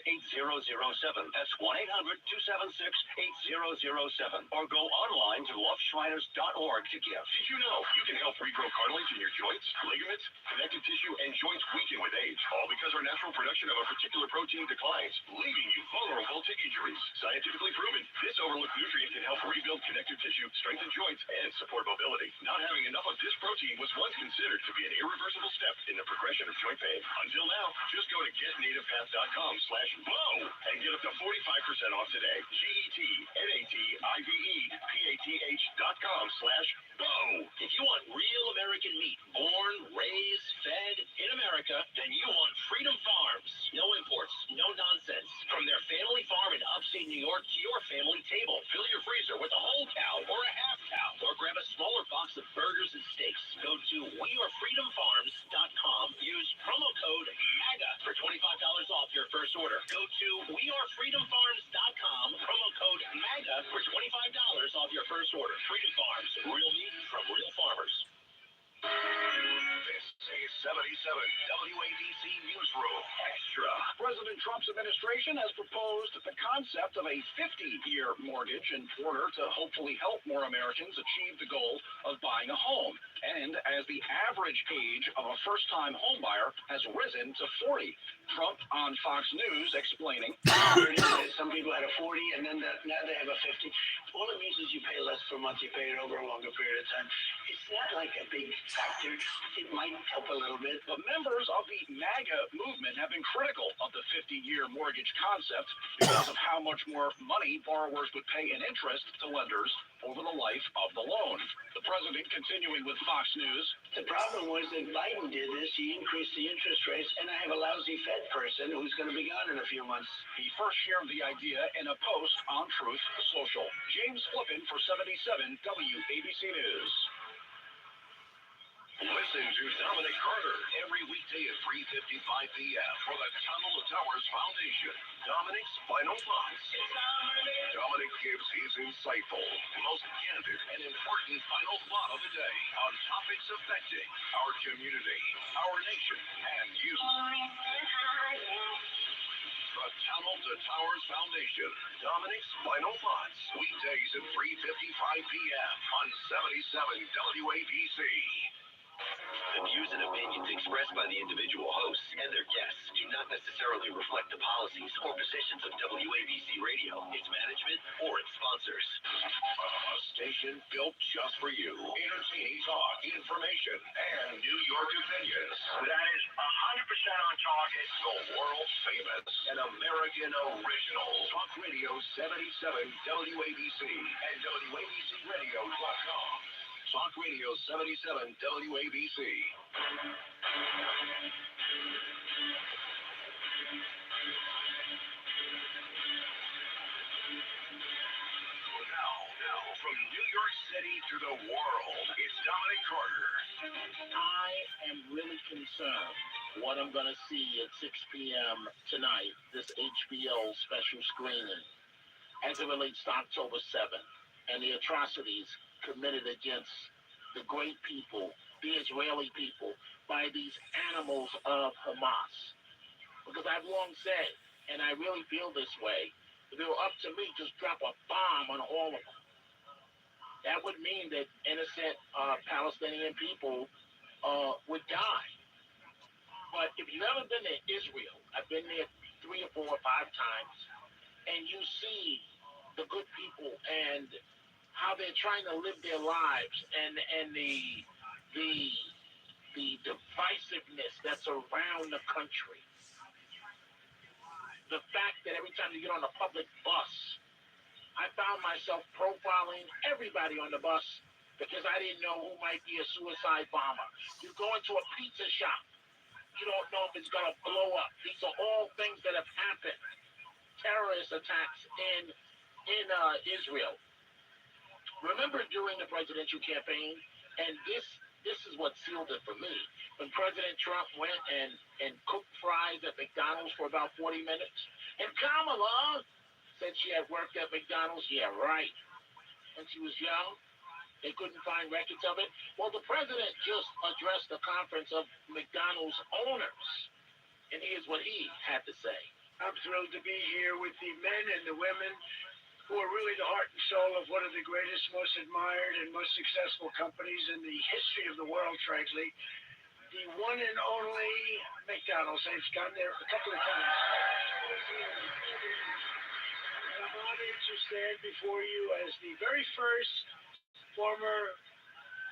1-800-276-8007. That's 1-800-276-8007. Or go online to loveshriners.org to give. Did you know you can help regrow cartilage in your joints, ligaments, connective tissue, and joints weaken with age? All because our natural production of a particular protein declines, leaving you vulnerable to injuries. Scientifically proven, this overlooked nutrient can help rebuild connective tissue, strengthen joints, and support mobility. Not having enough of this protein was once considered to be an irreversible step in the progression of joint pain. Until now, just go to getnativepath.com/blow and get up to 45% off today. GETNATIVEPATH.com/blow. If you want real American meat, born, raised, fed in America, then you want Freedom Farms. No imports, no nonsense. From their family farm in upstate New York to your family table. Fill your freezer with a whole cow or a half cow, or grab a smaller box of burgers and steaks. Go to wearefreedomfarms.com. Use promo code MAGA for $25 off your first order. Go to wearefreedomfarms.com. Promo code MAGA for $25 off your first order. Freedom Farms, real meat from real farmers. This is 77 WABC Newsroom Extra. President Trump's administration has proposed the concept of a 50-year mortgage in order to hopefully help more Americans achieve the goal of buying a home. And as the average age of a first-time homebuyer has risen to 40. Trump on Fox News explaining. Some people had a 40 and then now they have a 50. All it means is you pay less per month, you pay it over a longer period of time. It's not like a big factor. It might help a little bit. But members of the MAGA movement have been critical of the 50-year mortgage concept because of how much more money borrowers would pay in interest to lenders over the life of the loan. The president continuing with Fox News. The problem was that Biden did this. He increased the interest rates, and I have a lousy Fed person who's going to be gone in a few months. He first shared the idea in a post on Truth Social. James Flippin for 77 WABC News. Listen to Dominic Carter every weekday at 3:55 p.m. for the Tunnel to Towers Foundation. Dominic's Final Thoughts. Dominic gives his insightful, most candid, and important final thought of the day on topics affecting our community, our nation, and you. The Tunnel to Towers Foundation. Dominic's Final Thoughts. Weekdays at 3:55 p.m. on 77 WABC. The views and opinions expressed by the individual hosts and their guests do not necessarily reflect the policies or positions of WABC Radio, its management, or its sponsors. A station built just for you. Entertaining talk, information, and New York opinions. That is 100% on target. The world famous and American original. Talk Radio 77 WABC and WABCRadio.com. Talk Radio 77 WABC. Now, from New York City to the world, it's Dominic Carter. I am really concerned what I'm going to see at 6 p.m. tonight, this HBO special screening, as it relates to October 7th and the atrocities committed against the great people, the Israeli people, by these animals of Hamas. Because I've long said, and I really feel this way, if it were up to me, just drop a bomb on all of them. That would mean that innocent Palestinian people would die. But if you've ever been to Israel, I've been there 3 or 4 or 5 times, and you see the good people and how they're trying to live their lives, and the divisiveness that's around the country. The fact that every time you get on a public bus, I found myself profiling everybody on the bus because I didn't know who might be a suicide bomber. You go into a pizza shop, you don't know if it's going to blow up. These are all things that have happened. Terrorist attacks in Israel. Remember during the presidential campaign, and this is what sealed it for me, when President Trump went and cooked fries at McDonald's for about 40 minutes, and Kamala said she had worked at McDonald's. Yeah, right. When she was young, they couldn't find records of it. Well, the president just addressed the conference of McDonald's owners, and here's what he had to say. I'm thrilled to be here with the men and the women who are really the heart and soul of one of the greatest, most admired, and most successful companies in the history of the world, frankly. The one and only McDonald's. I've gone there a couple of times. And I'm honored to stand before you as the very first former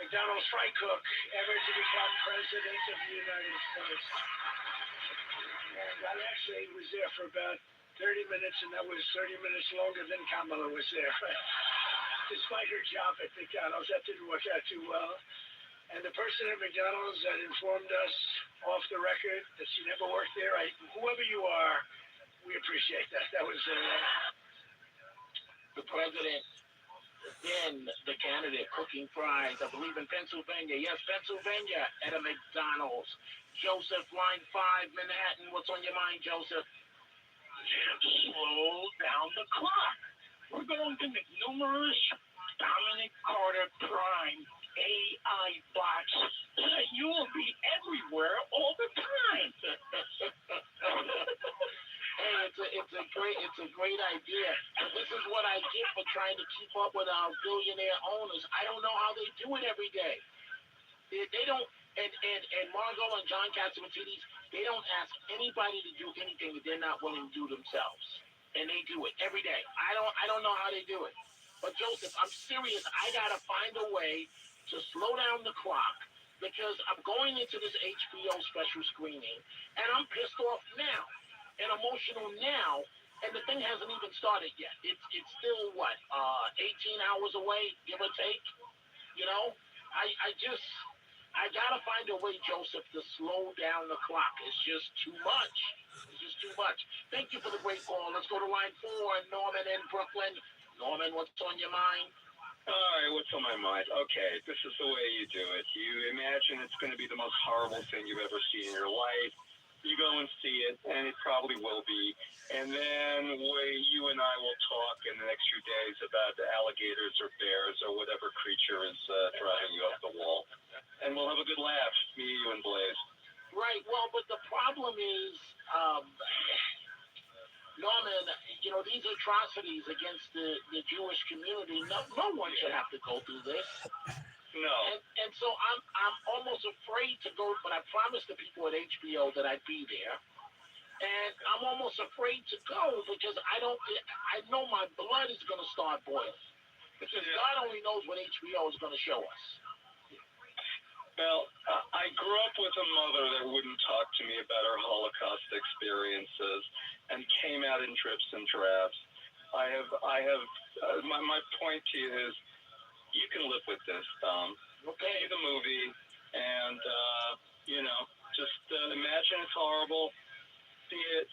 McDonald's fry cook ever to become president of the United States. And I actually was there for about 30 minutes, and that was 30 minutes longer than Kamala was there. Despite her job at McDonald's, that didn't work out too well. And the person at McDonald's that informed us off the record that she never worked there, whoever you are, we appreciate that. That was the president, then the candidate cooking fries, I believe in Pennsylvania. Yes, Pennsylvania, at a McDonald's. Joseph, line 5, Manhattan. What's on your mind, Joseph? Slow down the clock. We're going to make numerous Dominic Carter Prime AI bots. You will be everywhere all the time. Hey, it's a great idea. But this is what I get for trying to keep up with our billionaire owners. I don't know how they do it every day. They don't. And Margot and John Catsimatidis, they don't ask anybody to do anything that they're not willing to do themselves. And they do it every day. I don't know how they do it. But Joseph, I'm serious. I gotta find a way to slow down the clock because I'm going into this HBO special screening and I'm pissed off now and emotional now, and the thing hasn't even started yet. It's still 18 hours away, give or take. You know, I gotta find a way, Joseph, to slow down the clock. It's just too much. It's just too much. Thank you for the great call. Let's go to line 4, Norman in Brooklyn. Norman, what's on your mind? All right, what's on my mind? Okay, this is the way you do it. You imagine it's going to be the most horrible thing you've ever seen in your life. You go and see it, and it probably will be. And then you and I will talk in the next few days about the alligators or bears or whatever creature is driving you up the wall. And we'll have a good laugh, me, you, and Blaze. Right. Well, but the problem is, Norman, you know, these atrocities against the Jewish community, no one should have to go through this. No. And so I'm almost afraid to go, but I promised the people at HBO that I'd be there. And I'm almost afraid to go because I know my blood is going to start boiling. Because God only knows what HBO is going to show us. Well, I grew up with a mother that wouldn't talk to me about her Holocaust experiences and came out in drips and drabs. My point to you is, you can live with this, Tom. Okay. See the movie, and, just imagine it's horrible, see it,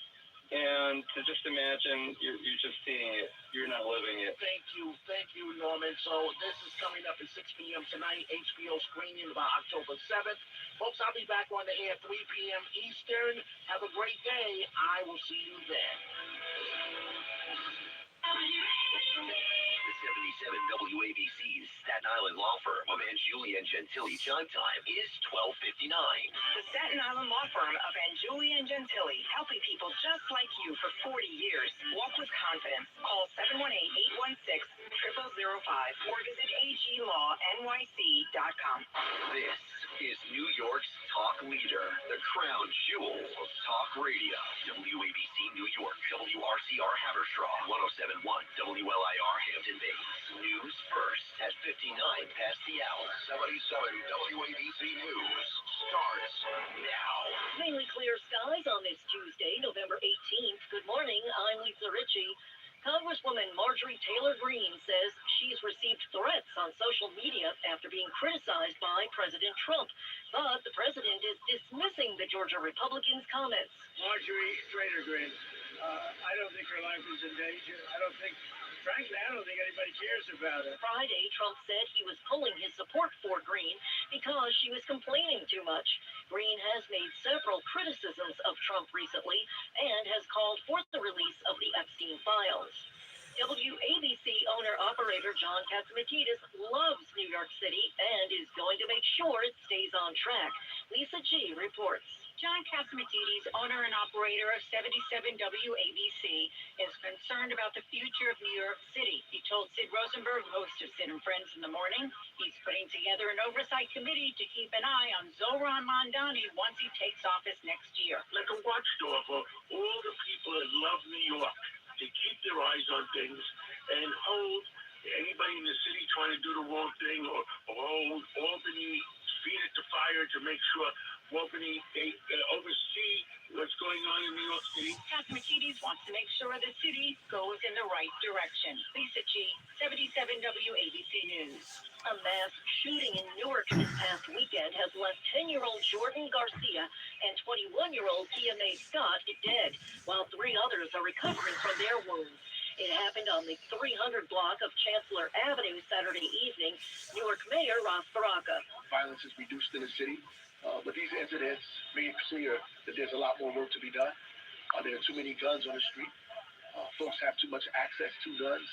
and to just imagine you're just seeing it. You're not living it. Thank you, Norman. So this is coming up at 6 p.m. tonight, HBO screening about October 7th. Folks, I'll be back on the air 3 p.m. Eastern. Have a great day. I will see you then. The 77 WABC's Staten Island law firm of Anjuli and Gentili Chime Time is 12:59. The Staten Island law firm of Anjuli and Gentili, helping people just like you for 40 years. Walk with confidence. Call 718-816-0005 or visit aglawnyc.com. This is New York's talk leader, the crown jewel of talk radio. WABC New York, WRCR Haverstraw, 107.1 WLIR Hampton Bays. News first at 59 past the hour. 77 WABC News starts now. Mainly clear skies on this Tuesday, November 18th. Good morning, I'm Lisa Ritchie. Congresswoman Marjorie Taylor Greene says she's received threats on social media after being criticized by President Trump. But the president is dismissing the Georgia Republicans' comments. Marjorie Taylor Greene, I don't think her life is in danger. Frankly, I don't think anybody cares about her. Friday, Trump said he was pulling his support for Greene because she was complaining too much. Greene has made several criticisms of Trump recently and has called for the release of the Epstein files. WABC owner-operator John Catsimatidis loves New York City and is going to make sure it stays on track. Lisa G. reports. John Catsimatidis, owner and operator of 77 WABC, is concerned about the future of New York City. He told Sid Rosenberg, host of Sid and Friends in the Morning, he's putting together an oversight committee to keep an eye on Zohran Mamdani once he takes office next year. Like a watchdog for all the people that love New York, to keep their eyes on things and hold anybody in the city trying to do the wrong thing or hold Albany feet at the fire to make sure Albany oversee what's going on in New York City. Catsimatidis wants to make sure the city goes in the right direction. Lisa G., 77 WABC News. A mass shooting in Newark this past weekend has left 10-year-old Jordan Garcia and 21-year-old Kia Mae Scott dead, while 3 others are recovering from their wounds. It happened on the 300 block of Chancellor Avenue Saturday evening. Newark Mayor Ross Baraka. Violence is reduced in the city, but these incidents make it clear that there's a lot more work to be done. There are too many guns on the street. Folks have too much access to guns.